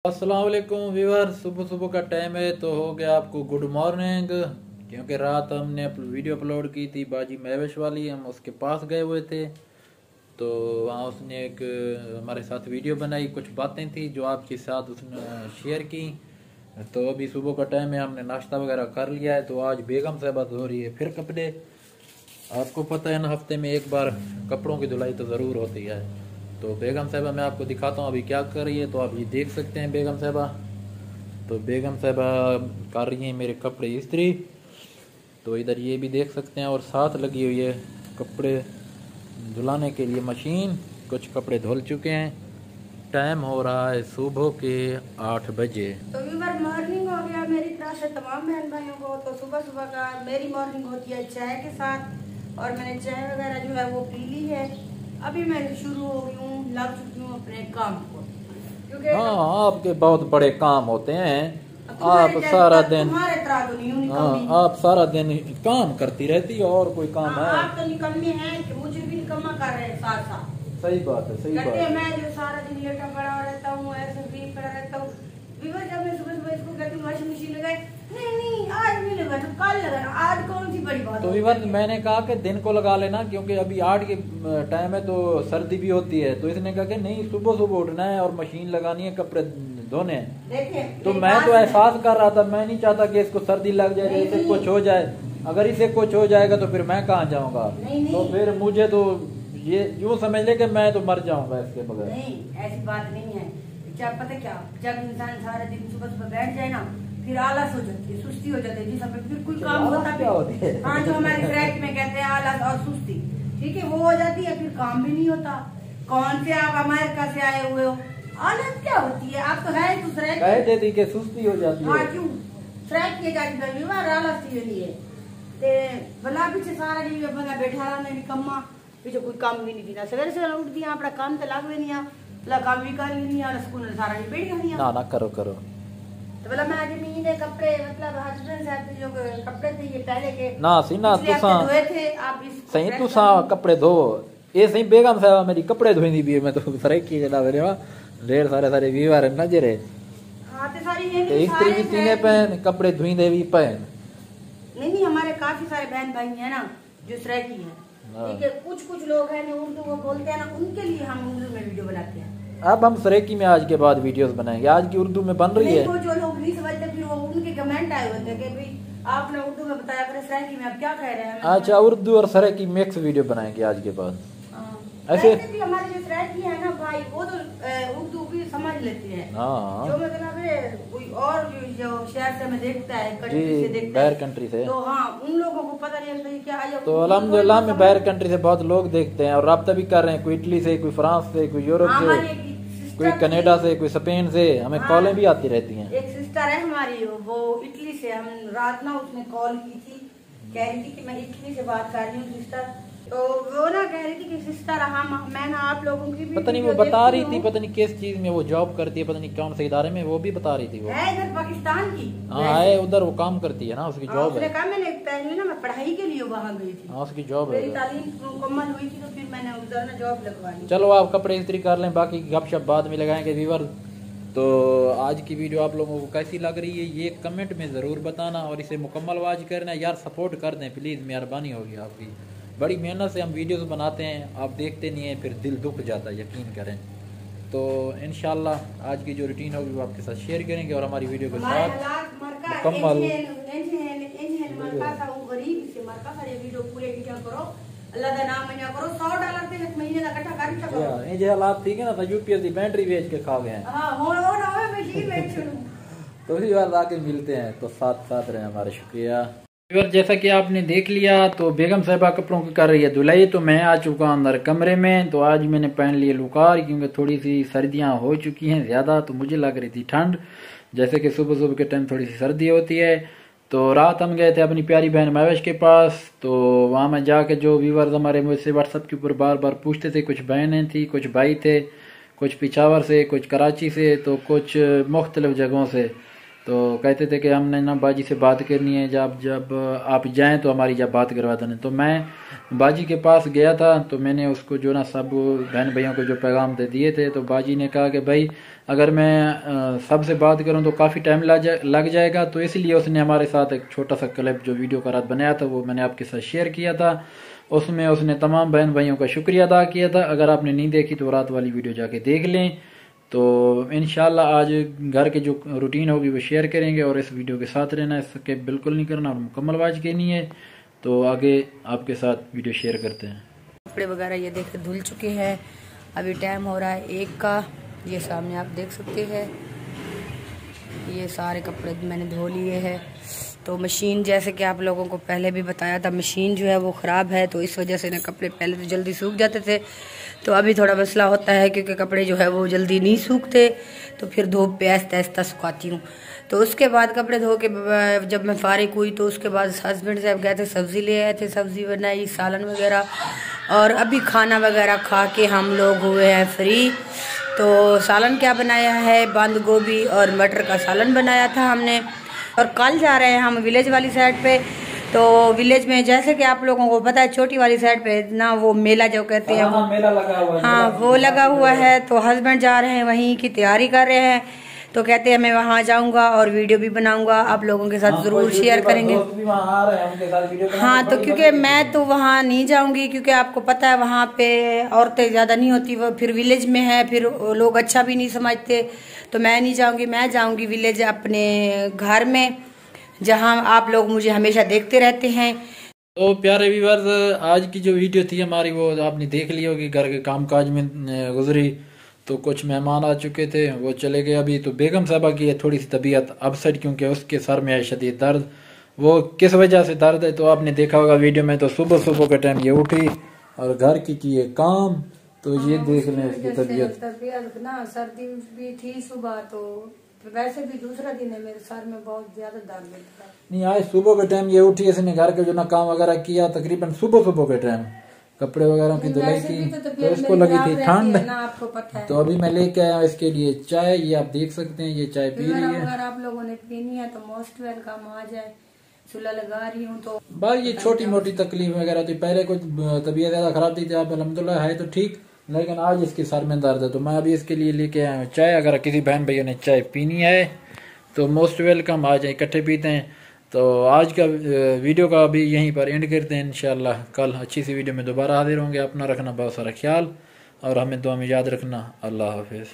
अस्सलाम वालेकुम व्यूअर, सुबह सुबह का टाइम है तो हो गया आपको गुड मॉर्निंग। क्योंकि रात हमने वीडियो अपलोड की थी बाजी महवेश वाली, हम उसके पास गए हुए थे तो वहाँ उसने एक हमारे साथ वीडियो बनाई, कुछ बातें थी जो आपके साथ उसने शेयर की। तो अभी सुबह का टाइम है, हमने नाश्ता वगैरह कर लिया है। तो आज बेगम साहबा धो रही है फिर कपड़े। आपको पता है ना, हफ्ते में एक बार कपड़ों की धुलाई तो ज़रूर होती है। तो बेगम साहबा मैं आपको दिखाता हूँ अभी क्या कर रही है। तो आप ये देख सकते हैं बेगम साहबा। तो बेगम साहबा कर रही हैं मेरे कपड़े इस्त्री। तो इधर ये भी देख सकते हैं, और साथ लगी हुई है कपड़े धुलाने के लिए मशीन। कुछ कपड़े धुल चुके हैं। टाइम हो रहा है सुबह के 8 बजे। तो व्यूअर मॉर्निंग हो गया मेरी तरफ से तमाम बहन भाइयों को। तो सुबह सुबह का मेरी मॉर्निंग होती है चाय के साथ, और मैंने चाय वगैरह जो है वो पी ली है। अभी मैं शुरू हो गई हूँ, लग चुकी हूँ अपने काम को, क्योंकि हाँ, आपके बहुत बड़े काम होते हैं। आप सारा दिन तुम्हारे तरह तो नहीं हूँ निकम्मी। आप सारा दिन काम करती रहती है, और कोई काम है? आप तो निकम्मे हैं कि मुझे भी निकम्मा कर रहे हैं साथ साथ। सही बात है, सही बात है। मैं जो सारा दिन लेटा पड़ा रहता हूँ, ऐसे भी पड़ा रहता हूँ। व्यूअर जब मैं सुबह सुबह इसको कहती हूँ वॉशिंग मशीन लगाए, नहीं आज नहीं लगाना, कल लगाना, आज कौन सी बड़ी बात। तो विवाद मैंने कहा कि दिन को लगा लेना, क्योंकि अभी 8 के टाइम है तो सर्दी भी होती है। तो इसने कहा कि नहीं, सुबह सुबह उठना है और मशीन लगानी है, कपड़े धोने हैं। देखिए तो मैं तो एहसास कर रहा था, मैं नहीं चाहता कि इसको सर्दी लग जाए, इसे कुछ हो जाए। अगर इसे कुछ हो जाएगा तो फिर मैं कहाँ जाऊंगा। तो फिर मुझे तो ये यूँ समझ ले कि मैं तो मर जाऊंगा इसके बगैर। नहीं, ऐसी बात नहीं है। क्या पता क्या, जब इंसान सारा दिन सुबह सुबह बैठ जाए ना, फिर आलस हो जाती है, सुस्ती हो जाती है, जिस समय फिर कोई काम होता क्या होती है? हाँ, जो हमारे क्रैक में कहते हैं आलस और सुस्ती, ठीक है, वो हो जाती है, फिर काम भी नहीं होता। कौन से आप अमेरिका से आए हुए हो, आलस क्या होती है? आप तो है दूसरे कह देती कि सुस्ती हो जाती है। हाँ, क्यों ट्रैक किए जाती है, आलस के लिए भला पीछे सारा दिन बंदा बैठा रहना निकम्मा, पीछे कोई काम भी नहीं दिया। सवेरे सवेरे उठ दिया, अपना काम तो लाग भी नहीं, भला काम भी कर नहीं, स्कूल सारा दिन बैठ गया ना करो करो। तो भला मैं आज महीने कपड़े, मतलब हस्बैंड साहब जो कपड़े थे ये पहले के ना सी ना तुसा धोए थे, आप इस सही तुसा कपड़े धो। ये सही बेगम साहब मेरी कपड़े धोई भी है। मैं तो सरे की जला मेरे वहां ढेर सारे व्यूअर है नजरे। हां, ते सारी ये तो इस्त्री भी तीने पहन, कपड़े धोई दे भी पहन। नहीं, हमारे काफी सारे बहन भाई हैं ना जो सराइकी है, ठीक है। कुछ लोग हैं ना उर्दू वो बोलते हैं ना, उनके लिए हम उर्दू में वीडियो बनाते हैं। अब हम सरेकी में आज के बाद वीडियोस बनाएंगे। आज की उर्दू में बन रही है। तो जो लोग नहीं समझते फिर वो उनके कमेंट आए होते हैं कि भाई आपने उर्दू में बताया करें, सराइकी में आप क्या कह रहे हैं। अच्छा, उर्दू और सरेकी मिक्स वीडियो बनाएंगे आज के बाद। ऐसे भी हमारे जो सराइकी है ना भाई, वो तो उर्दू भी समझ लेते हैं। जो मतलब है कोई और जो शहर से हमें देखता है, कंट्री से देखता है, बाहर कंट्री से, तो हाँ, उन लोगों को पता नहीं है क्या है। तो अल्हम्दुलिल्लाह में बाहर कंट्री से बहुत लोग देखते हैं और राब्ता भी कर रहे हैं। कोई इटली से, कोई फ्रांस से, कोई यूरोप से, कोई कनाडा से, कोई स्पेन से। हमें कॉलें भी आती रहती हैं। एक सिस्टर है हमारी, वो इटली से, हम रात ना उसने कॉल की थी, कह रही थी कि मैं इटली से बात कर रही हूँ सिस्टर। तो वो ना कह रही थी कि सिस्टर मैं ना आप लोगों की भी पता नहीं वो बता रही थी, पता नहीं किस चीज में वो जॉब करती है, पता नहीं कौन से इदारे में, वो भी बता रही थी। वो है इधर पाकिस्तान की। हाँ है, उधर वो काम करती है ना, उसकी जॉब है। कहा मैंने पहले ना मैं पढ़ाई के लिए वहाँ गई थी। हाँ, उसकी जॉब है। मेरी तालीम मुकम्मल हुई थी, तो फिर मैंने उधर ना जॉब लगवाई। चलो आप कपड़े इस्त्री कर लें, बाकी गपशप बाद में लगाएंगे व्यूअर। तो आज की वीडियो आप लोगों को कैसी लग रही है ये कमेंट में ज़रूर बताना, और इसे मुकम्मल वाच करना यार, सपोर्ट कर दें प्लीज़, मेहरबानी होगी आपकी। बड़ी मेहनत से हम वीडियोस बनाते हैं, आप देखते नहीं हैं, फिर दिल दुख जाता है, यकीन करें। तो इंशाल्लाह आज की जो रूटीन होगी वो आपके साथ शेयर करेंगे, और हमारी वीडियो के साथ मुकम्मल हालात ठीक है ना। तो यूपीएससी बैटरी बेच के खा गए हैं। तो इसी बार आके मिलते हैं, तो साथ साथ रहे हमारे। शुक्रिया। जैसा कि आपने देख लिया, तो बेगम साहिबा कपड़ों की कर रही है धुलाई। तो मैं आ चुका अंदर कमरे में। तो आज मैंने पहन लिए लुकार, क्योंकि थोड़ी सी सर्दियां हो चुकी हैं ज़्यादा, तो मुझे लग रही थी ठंड, जैसे कि सुबह सुबह के टाइम थोड़ी सी सर्दी होती है। तो रात हम गए थे अपनी प्यारी बहन महवेश के पास। तो वहाँ मैं जाके, जो व्यूवर्स हमारे मुझसे व्हाट्सएप के ऊपर बार बार पूछते थे, कुछ बहनें थी, कुछ भाई थे, कुछ पिशावर से, कुछ कराची से, तो कुछ मुख्तलिफ जगहों से। तो कहते थे कि हमने ना बाजी से बात करनी है, जब आप जाएं तो हमारी जब बात करवा देना। तो मैं बाजी के पास गया था, तो मैंने उसको जो ना सब बहन भाइयों को जो पैगाम दे दिए थे। तो बाजी ने कहा कि भाई अगर मैं सबसे बात करूं तो काफ़ी टाइम लग जाएगा, तो इसलिए उसने हमारे साथ एक छोटा सा क्लिप जो वीडियो का रात बनाया था वो मैंने आपके साथ शेयर किया था। उसमें उसने तमाम बहन भाइयों का शुक्रिया अदा किया था। अगर आपने नहीं देखी तो रात वाली वीडियो जाके देख लें। तो इंशाल्लाह आज घर के जो रूटीन होगी वो शेयर करेंगे, और इस वीडियो के साथ रहना, इसके बिल्कुल नहीं करना और मुकम्मल वाच करनी है। तो आगे आपके साथ वीडियो शेयर करते हैं। कपड़े वगैरह ये देख धुल चुके हैं, अभी टाइम हो रहा है 1 का। ये सामने आप देख सकते हैं, ये सारे कपड़े मैंने धो लिए हैं। तो मशीन, जैसे कि आप लोगों को पहले भी बताया था, मशीन जो है वो ख़राब है, तो इस वजह से ना कपड़े पहले तो जल्दी सूख जाते थे, तो अभी थोड़ा मसला होता है क्योंकि कपड़े जो है वो जल्दी नहीं सूखते, तो फिर धूप पे आहिस्ता आहिस्ता सुखाती हूँ। तो उसके बाद कपड़े धो के जब मैं फारिग हुई तो उसके बाद हस्बैंड साहब गए थे, सब्ज़ी ले आए थे, सब्ज़ी बनाई, सालन वगैरह, और अभी खाना वगैरह खा के हम लोग हुए हैं फ्री। तो सालन क्या बनाया है, बंद गोभी और मटर का सालन बनाया था हमने। और कल जा रहे हैं हम विलेज वाली साइड पे। तो विलेज में जैसे कि आप लोगों को पता है, छोटी वाली साइड पे ना वो मेला जो कहते हैं, वो मेला लगा हुआ है। हाँ, वो लगा हुआ है। तो हस्बैंड जा रहे हैं, वहीं की तैयारी कर रहे हैं। तो कहते हैं मैं वहाँ जाऊंगा और वीडियो भी बनाऊंगा, आप लोगों के साथ जरूर शेयर करेंगे। हाँ, तो क्योंकि मैं तो वहाँ नहीं जाऊंगी, क्योंकि आपको पता है वहाँ पे औरतें ज्यादा नहीं होती, वो फिर विलेज में है, फिर लोग अच्छा भी नहीं समझते, तो मैं नहीं जाऊंगी। मैं जाऊंगी विलेज अपने घर में, जहाँ आप लोग मुझे हमेशा देखते रहते हैं। तो प्यारे व्यूअर्स, आज की जो वीडियो थी हमारी वो आपने देख ली होगी, घर के कामकाज में गुजरी। तो कुछ मेहमान आ चुके थे, वो चले गए अभी। तो बेगम साहबा की है थोड़ी सी तबीयत अपसेट, क्योंकि उसके सर में है शदीद दर्द। वो किस वजह से दर्द है तो आपने देखा होगा वीडियो में। तो सुबह सुबह के टाइम ये उठी और घर की किए काम, तो ये देख लें इसकी तबीयत ना, सर्दी भी थी सुबह, तो वैसे भी दूसरा दिन है, मेरे सर में बहुत ज्यादा दर्द था। नहीं, आज सुबह के टाइम ये उठी, इसने घर के जो ना काम वगैरह किया, तकरीबन सुबह सुबह के टाइम कपड़े वगैरह की धुलाई की। तो इसको लगी थी ठंड, आपको पता है। तो अभी मैं लेके आया इसके लिए चाय, ये आप देख सकते हैं, ये चाय पी रही है। अगर आप लोगों ने पीनी है तो मोस्ट वेलकम, आ जाए। चूल्हा लगा रही हूँ तो बस ये छोटी मोटी तकलीफ वगैरह थी। पहले कुछ तबीयत ज्यादा खराब थी, अब अल्हम्दुलिल्लाह है तो ठीक, लेकिन आज इसके सर में दर्द है। तो मैं अभी इसके लिए लेके आया हूँ चाय। अगर किसी बहन भैया ने चाय पीनी है तो मोस्ट वेलकम, आ जाए, इकट्ठे पीते हैं। तो आज का वीडियो का अभी यहीं पर एंड करते हैं। इंशाल्लाह कल अच्छी सी वीडियो में दोबारा हाजिर होंगे। अपना रखना बहुत सारा ख्याल और हमें दुआ में याद रखना। अल्लाह हाफिज़।